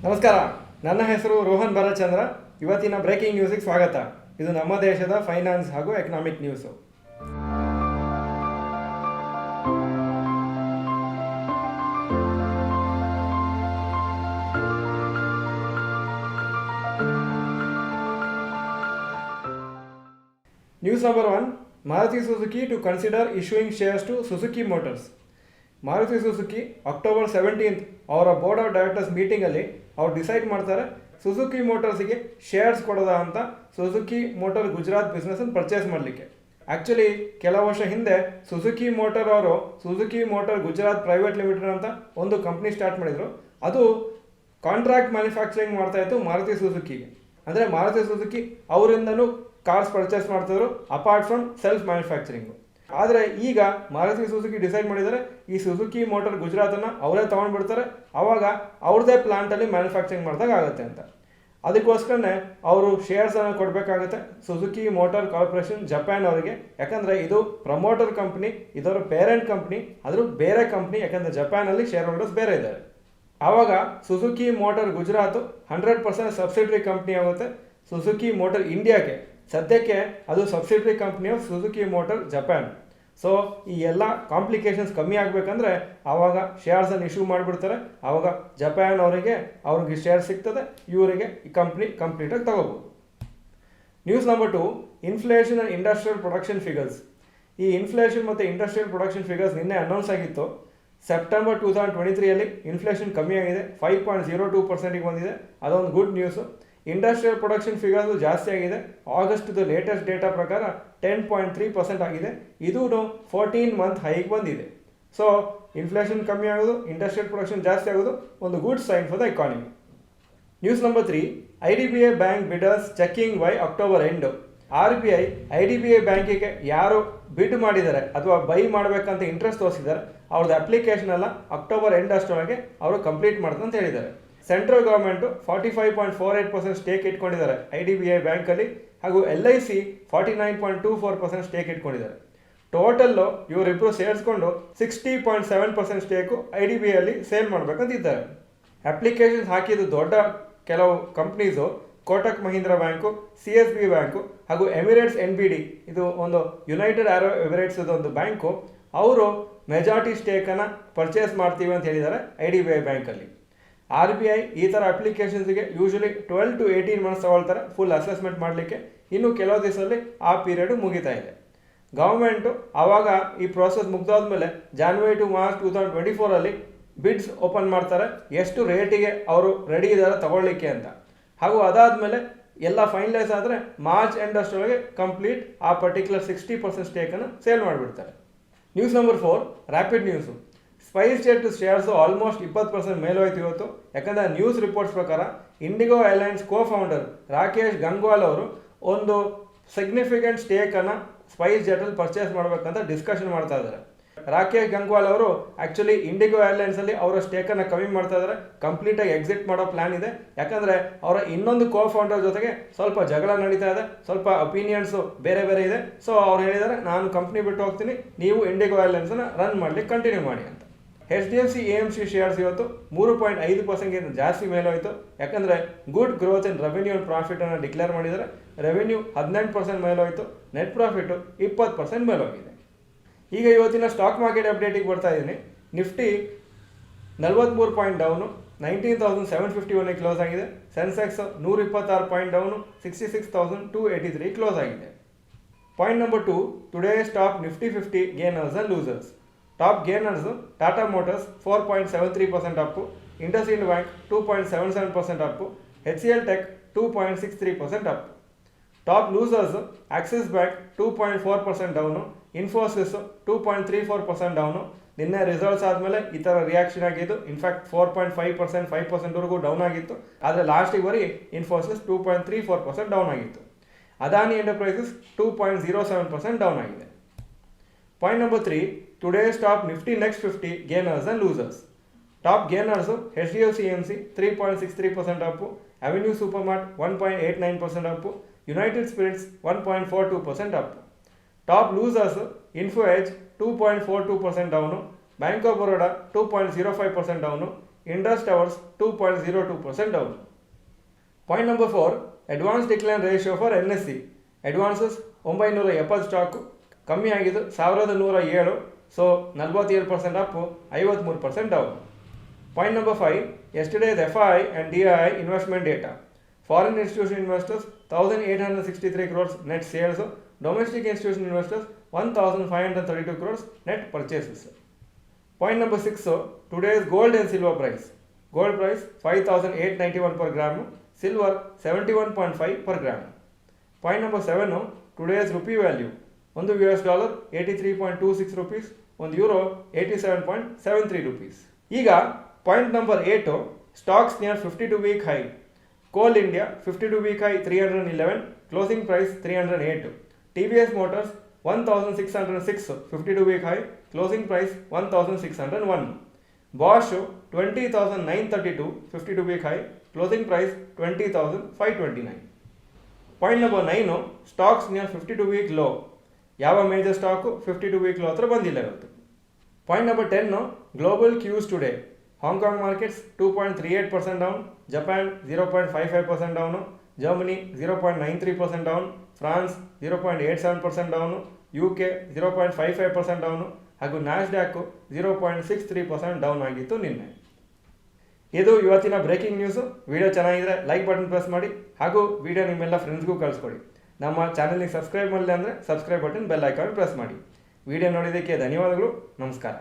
ನಮಸ್ಕಾರ, ನನ್ನ ಹೆಸರು ರೋಹನ್ ಭರಚಂದ್ರ. ಇವತ್ತಿನ ಬ್ರೇಕಿಂಗ್ ನ್ಯೂಸಿಗೆ ಸ್ವಾಗತ. ಇದು ನಮ್ಮ ದೇಶದ ಫೈನಾನ್ಸ್ ಹಾಗೂ economic news. News number 1, Maruti Suzuki to consider issuing shares to Suzuki Motors. Maruti Suzuki October 17 ಅವರ ಬೋರ್ಡ್ ಆಫ್ ಡೈರೆಕ್ಟರ್ಸ್ ಮೀಟಿಂಗಲ್ಲಿ ಅವ್ರು ಡಿಸೈಡ್ ಮಾಡ್ತಾರೆ ಸುಜುಕಿ ಮೋಟರ್ಸಿಗೆ ಶೇರ್ಸ್ ಕೊಡೋದ ಅಂತ ಸುಜುಕಿ ಮೋಟರ್ ಗುಜರಾತ್ ಬಿಸ್ನೆಸ್ಸನ್ನು ಪರ್ಚೇಸ್ ಮಾಡಲಿಕ್ಕೆ. ಆ್ಯಕ್ಚುಲಿ ಕೆಲವು ವರ್ಷ ಹಿಂದೆ ಸುಜುಕಿ ಮೋಟರ್ ಅವರು Suzuki motor Gujarat private limited ಅಂತ ಒಂದು ಕಂಪ್ನಿ ಸ್ಟಾರ್ಟ್ ಮಾಡಿದರು. ಅದು ಕಾಂಟ್ರಾಕ್ಟ್ ಮ್ಯಾನುಫ್ಯಾಕ್ಚರಿಂಗ್ ಮಾಡ್ತಾಯಿತ್ತು ಮಾರುತಿ ಸುಜುಕಿಗೆ. ಅಂದರೆ ಮಾರುತಿ ಸುಜುಕಿ ಅವರಿಂದನೂ ಕಾರ್ಸ್ ಪರ್ಚೇಸ್ ಮಾಡ್ತಿದ್ರು ಅಪಾರ್ಟ್ ಫ್ರಮ್ ಸೆಲ್ಫ್ ಮ್ಯಾನುಫ್ಯಾಕ್ಚರಿಂಗು. ಆದರೆ ಈಗ ಮಾರುತಿ ಸುಜುಕಿ ಡಿಸೈಡ್ ಮಾಡಿದರೆ ಈ ಸುಜುಕಿ ಮೋಟರ್ ಗುಜರಾತನ್ನು ಅವರೇ ತೊಗೊಂಡ್ಬಿಡ್ತಾರೆ, ಆವಾಗ ಅವ್ರದ್ದೇ ಪ್ಲಾಂಟಲ್ಲಿ ಮ್ಯಾನುಫ್ಯಾಕ್ಚರಿಂಗ್ ಮಾಡಿದಾಗ ಆಗುತ್ತೆ ಅಂತ. ಅದಕ್ಕೋಸ್ಕರನೇ ಅವರು ಶೇರ್ಸನ್ನು ಕೊಡಬೇಕಾಗುತ್ತೆ ಸುಜುಕಿ ಮೋಟರ್ ಕಾರ್ಪೊರೇಷನ್ ಜಪಾನ್ ಅವರಿಗೆ. ಯಾಕಂದರೆ ಇದು ಪ್ರಮೋಟರ್ ಕಂಪ್ನಿ, ಇದರ ಪೇರೆಂಟ್ ಕಂಪ್ನಿ, ಅದ್ರ ಬೇರೆ ಕಂಪ್ನಿ. ಯಾಕಂದರೆ ಜಪಾನಲ್ಲಿ ಶೇರ್ ಹೋಲ್ಡರ್ಸ್ ಬೇರೆ ಇದ್ದಾರೆ. ಆವಾಗ Suzuki motor Gujarat 100% subsidiary company ಆಗುತ್ತೆ ಸುಜುಕಿ ಮೋಟರ್ ಇಂಡಿಯಾಗೆ. ಸದ್ಯಕ್ಕೆ ಅದು subsidiary company of Suzuki motor Japan. So ಈ ಎಲ್ಲ ಕಾಂಪ್ಲಿಕೇಶನ್ಸ್ ಕಮ್ಮಿ ಆಗಬೇಕಂದ್ರೆ ಆವಾಗ ಶೇರ್ಸನ್ನು ಇಶ್ಯೂ ಮಾಡಿಬಿಡ್ತಾರೆ. ಆವಾಗ ಜಪಾನ್ ಅವ್ರಿಗೆ ಶೇರ್ ಸಿಗ್ತದೆ, ಇವರಿಗೆ ಈ ಕಂಪ್ನಿ ಕಂಪ್ಲೀಟಾಗಿ ತಗೋಬೋದು. News number 2, inflation and industrial production figures. ಈ ಇನ್ಫ್ಲೇಷನ್ ಮತ್ತು ಇಂಡಸ್ಟ್ರಿಯಲ್ ಪ್ರೊಡಕ್ಷನ್ ಫಿಗರ್ಸ್ ನಿನ್ನೆ ಅನೌನ್ಸ್ ಆಗಿತ್ತು. ಸೆಪ್ಟೆಂಬರ್ 2023ಯಲ್ಲಿ ಇನ್ಫ್ಲೇಷನ್ ಕಮ್ಮಿ ಆಗಿದೆ, 5.02%ಗೆ ಬಂದಿದೆ. ಅದೊಂದು good news. Industrial production figures ಜಾಸ್ತಿ ಆಗಿದೆ. ಆಗಸ್ಟ್ದು ಲೇಟೆಸ್ಟ್ ಡೇಟಾ ಪ್ರಕಾರ 10.3% ಆಗಿದೆ. ಇದೂ 14 ಮಂತ್ ಹೈಗೆ ಬಂದಿದೆ. ಸೊ ಇನ್ಫ್ಲೇಷನ್ ಕಮ್ಮಿ ಆಗೋದು, ಇಂಡಸ್ಟ್ರಿಯಲ್ ಪ್ರೊಡಕ್ಷನ್ ಜಾಸ್ತಿ ಆಗೋದು ಒಂದು good sign for the economy. News number 3, IDBI bank bidders checking by October end. RBI IDBI ಬ್ಯಾಂಕಿಗೆ ಯಾರು ಬಿಡ್ ಮಾಡಿದ್ದಾರೆ ಅಥವಾ ಬೈ ಮಾಡಬೇಕಂತ ಇಂಟ್ರೆಸ್ಟ್ ತೋರಿಸಿದ್ದಾರೆ ಅವ್ರದ್ದು ಅಪ್ಲಿಕೇಶನ್ ಎಲ್ಲ ಅಕ್ಟೋಬರ್ ಎಂಡ್ ಅಷ್ಟರೊಳಗೆ ಅವರು ಕಂಪ್ಲೀಟ್ ಮಾಡ್ತಾರೆ ಅಂತ ಹೇಳಿದ್ದಾರೆ. ಸೆಂಟ್ರಲ್ ಗೌರ್ಮೆಂಟು 45.48% ಸ್ಟೇಕ್ ಇಟ್ಕೊಂಡಿದ್ದಾರೆ IDBI ಬ್ಯಾಂಕಲ್ಲಿ, ಹಾಗೂ LIC 49.24% ಸ್ಟೇಕ್ ಇಟ್ಕೊಂಡಿದ್ದಾರೆ. ಟೋಟಲ್ಲು ಇವರಿಬ್ಬರು ಸೇರಿಸ್ಕೊಂಡು 60.7% ಸ್ಟೇಕು IDBIಯಲ್ಲಿ ಸೇಲ್ ಮಾಡಬೇಕಂತಿದ್ದಾರೆ. ಅಪ್ಲಿಕೇಶನ್ಸ್ ಹಾಕಿದ್ದು ದೊಡ್ಡ ಕೆಲವು companies Kotak Mahindra bank, CSB bank ಹಾಗೂ ಎಮಿರೇಟ್ಸ್ NBD, ಇದು ಒಂದು ಯುನೈಟೆಡ್ ಅರಬ್ ಎಮಿರೇಟ್ಸ್ ಒಂದು ಬ್ಯಾಂಕು. ಅವರು ಮೆಜಾರಿಟಿ ಸ್ಟೇಕನ್ನು ಪರ್ಚೇಸ್ ಮಾಡ್ತೀವಿ ಅಂತ ಹೇಳಿದ್ದಾರೆ IDBI ಬ್ಯಾಂಕಲ್ಲಿ. RBI ಈ ಥರ ಅಪ್ಲಿಕೇಶನ್ಸ್ಗೆ ಯೂಶಲಿ 12 to 18 ಮಂತ್ಸ್ ತಗೊಳ್ತಾರೆ ಫುಲ್ ಅಸೆಸ್ಮೆಂಟ್ ಮಾಡಲಿಕ್ಕೆ. ಇನ್ನು ಕೆಲವು ದಿವಸದಲ್ಲಿ ಆ ಪೀರಿಯಡು ಮುಗಿತಾ ಇದೆ. ಗೌರ್ಮೆಂಟು ಆವಾಗ ಈ ಪ್ರೋಸೆಸ್ ಮುಗ್ದಾದ್ಮೇಲೆ January to March 2024 bids open ಮಾಡ್ತಾರೆ, ಎಷ್ಟು ರೇಟಿಗೆ ಅವರು ರೆಡಿ ಇದ್ದಾರೆ ತಗೊಳ್ಳಿಕ್ಕೆ ಅಂತ. ಹಾಗೂ ಅದಾದಮೇಲೆ ಎಲ್ಲ ಫೈನಲೈಸ್ ಆದರೆ ಮಾರ್ಚ್ ಎಂಡ್ ಅಷ್ಟರೊಳಗೆ ಕಂಪ್ಲೀಟ್ ಆ ಪರ್ಟಿಕ್ಯುಲರ್ 60% ಸ್ಟೇಕನ್ನು ಸೇಲ್ ಮಾಡಿಬಿಡ್ತಾರೆ. News number 4, rapid news. Spice jet shares almost 20% ಮೇಲೋಯ್ತು ಇವತ್ತು. ಯಾಕಂದರೆ ನ್ಯೂಸ್ ರಿಪೋರ್ಟ್ಸ್ ಪ್ರಕಾರ ಇಂಡಿಗೋ ಏರ್ಲೈನ್ಸ್ ಕೋ-ಫೌಂಡರ್ ರಾಕೇಶ್ ಗಂಗ್ವಾಲ್ ಅವರು ಒಂದು ಸಿಗ್ನಿಫಿಕೆಂಟ್ ಸ್ಟೇಕನ್ನು ಸ್ಪೈಸ್ ಜೆಟಲ್ಲಿ ಪರ್ಚೇಸ್ ಮಾಡಬೇಕಂತ ಡಿಸ್ಕಷನ್ ಮಾಡ್ತಾ ಇದ್ದಾರೆ. ರಾಕೇಶ್ ಗಂಗ್ವಾಲ್ ಅವರು ಆ್ಯಕ್ಚುಲಿ ಇಂಡಿಗೋ ಏರ್ಲೈನ್ಸಲ್ಲಿ ಅವರ ಸ್ಟೇಕನ್ನು ಕಮ್ಮಿ ಮಾಡ್ತಾ ಇದ್ದಾರೆ, ಕಂಪ್ಲೀಟಾಗಿ ಎಕ್ಸಿಟ್ ಮಾಡೋ ಪ್ಲ್ಯಾನ್ ಇದೆ. ಯಾಕಂದರೆ ಅವರ ಇನ್ನೊಂದು ಕೋ-ಫೌಂಡರ್ ಜೊತೆಗೆ ಸ್ವಲ್ಪ ಜಗಳ ನಡೀತಾ ಇದೆ, ಸ್ವಲ್ಪ ಒಪಿನಿಯನ್ಸು ಬೇರೆ ಬೇರೆ ಇದೆ. ಸೊ ಅವ್ರು ಹೇಳಿದ್ದಾರೆ ನಾನು ಕಂಪ್ನಿ ಬಿಟ್ಟು ಹೋಗ್ತೀನಿ, ನೀವು ಇಂಡಿಗೋ ಏರ್ಲೈನ್ಸನ್ನು ರನ್ ಮಾಡಲಿಕ್ಕೆ ಕಂಟಿನ್ಯೂ ಮಾಡಿ ಅಂತ. HDFC AMC ಶೇರ್ಸ್ ಇವತ್ತು 3.5% ಜಾಸ್ತಿ ಮೇಲೋಯಿತು. ಯಾಕಂದರೆ good growth in revenue and ಪ್ರಾಫಿಟನ್ನು ಡಿಕ್ಲೇರ್ ಮಾಡಿದ್ದಾರೆ. ರೆವೆನ್ಯೂ 18% ಮೇಲೋಯಿತು, ನೆಟ್ ಪ್ರಾಫಿಟು 20% ಮೇಲೋಗಿದೆ. ಈಗ ಇವತ್ತಿನ ಸ್ಟಾಕ್ ಮಾರ್ಕೆಟ್ ಅಪ್ಡೇಟಿಗೆ ಬರ್ತಾ ಇದ್ದೀನಿ. ನಿಫ್ಟಿ 43 ಪಾಯಿಂಟ್ ಡೌನು, 19,751 ಕ್ಲೋಸ್ ಆಗಿದೆ. ಸೆನ್ಸೆಕ್ಸ್ 126 ಪಾಯಿಂಟ್ ಡೌನು, 66,283 ಕ್ಲೋಸ್ ಆಗಿದೆ. Point number 2, today's top Nifty 50 gainers and losers. Top gainers Tata motors 4.73% Appu, IndusInd bank 2.77% Appu, HCL tech 2.63% Appu. Top losers Axis bank 2.4% down, Infosys 2.34% down. ನಿನ್ನೆ results ಆದಮೇಲೆ ಈ ಥರ ರಿಯಾಕ್ಷನ್ ಆಗಿದ್ದು. In fact 4.5%, 5%ವರೆಗೂ down ಆಗಿತ್ತು. ಆದರೆ ಲಾಸ್ಟಿಗೆ ಬರೀ ಇನ್ಫೋಸಿಸ್ 2.34% ಡೌನ್ ಆಗಿತ್ತು. ಅದಾನಿ ಎಂಟರ್ಪ್ರೈಸಸ್ 2.07% ಡೌನ್ ಆಗಿದೆ. Point number 3, today's top Nifty next 50 gainers and losers. Top gainers HDFC AMC 3.63% Appu, avenue super mart 1.89% Appu, United spirits 1.42% Appu. Top losers info edge 2.42% down, bank of Baroda 2.05% down, Indus Towers 2.02% down. Point number 4, advance decline ratio for NSE. Advances 970 stock ಕಮ್ಮಿ ಆಗಿದ್ದು 1107, so 47% up, 53% down. Point number 5, yesterday's FI and DI investment data. Foreign institutional investors 1863 crores net sales, domestic institutional investors 1532 crores net purchases. Point number 6, today's gold and silver price. Gold price 5891 per gram, silver 71.5 per gram. Point number 7, today's rupee value. ಒಂದು US dollar 83.26 rupees, ಒಂದು euro 87.73 rupees. ಈಗ point number 8, stocks near 52-week high. Coal India 52-week high 311, closing price 308. TVS Motors 1606, 52-week high, closing price 1601. Bosch 20,932, 52-week high, closing price 20,529. Point number 9, stocks near 52-week low. ಯಾವ major stock 52-week low ಹತ್ರ ಬಂದಿಲ್ಲ ಇವತ್ತು. Point number 10, global cues today. Hong Kong markets 2.38% down, Japan 0.55% down, Germany 0.93% down, France 0.87% down, UK 0.55% down, ಹಾಗೂ Nasdaq 0.63% down ಆಗಿತ್ತು ನಿನ್ನೆ. ಇದು ಇವತ್ತಿನ breaking news. Video ಚೆನ್ನಾಗಿದ್ರೆ ಲೈಕ್ ಬಟನ್ ಪ್ರೆಸ್ ಮಾಡಿ, ಹಾಗೂ ವಿಡಿಯೋ ನಿಮ್ಮೆಲ್ಲ ಫ್ರೆಂಡ್ಸ್ಗೂ ಕಳಿಸ್ಕೊಡಿ. ನಮ್ಮ ಚಾನಲ್ಗೆ ಸಬ್ಸ್ಕ್ರೈಬ್ ಮಾಡಲಿಲ್ಲ ಅಂದರೆ subscribe button bell icon press ಮಾಡಿ. ವಿಡಿಯೋ ನೋಡಿದ್ದಕ್ಕೆ ಧನ್ಯವಾದಗಳು. ನಮಸ್ಕಾರ.